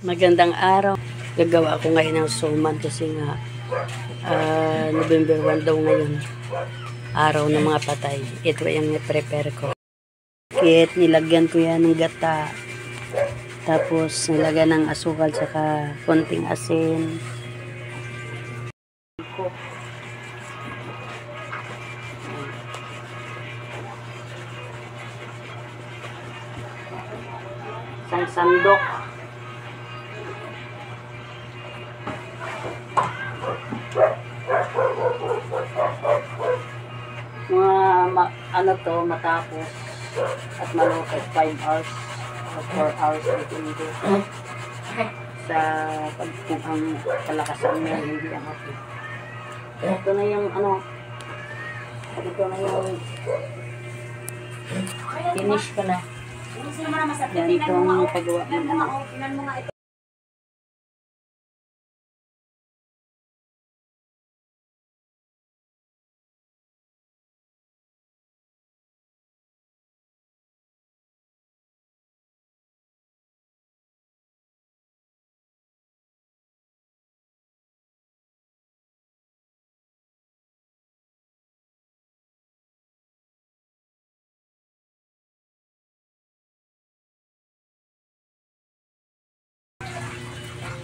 Magandang araw. Gagawa ako ngayon ng suman kasi nga November 1 daw ngayon. Araw ng mga patay. Ito yung prepare ko. Kit, nilagyan ko yan ng gata. Tapos nilagyan ng asukal saka konting asin. Isang sandok. Ano to, matapos at maluto 5 hours o 4 hours dito sa pagpupang kalakasan niya, hindi ang okay. Ito na yung ano, ito na yung finish ko na. Yan itong paggawa ng ano.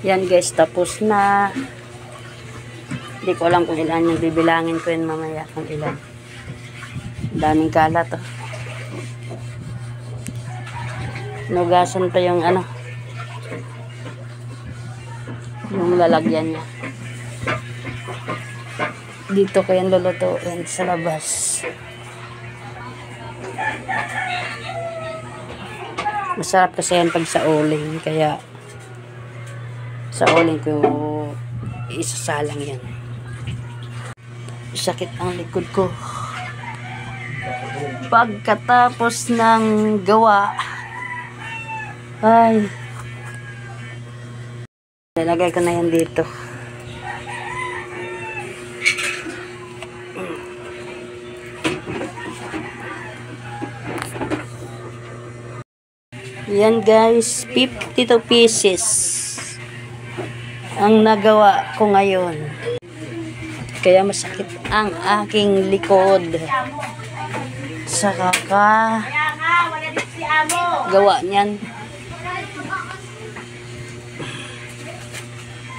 Yan guys, tapos na. Hindi ko alam kung ilan yung bibilangin ko yun mamaya kung ilan. Daming kalat oh. Nugasan pa yung ano, yung lalagyan niya. Dito ko yan lulutuin sa labas. Masarap kasi yan pag sa uling, kaya sa uling ko isasalang yan. Sakit ang likod ko pagkatapos ng gawa. Ay, nilagay ko na yan dito. Yan guys, 52 pieces ang nagawa ko ngayon. Kaya masakit ang aking likod sa gawa niyan.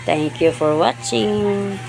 Thank you for watching.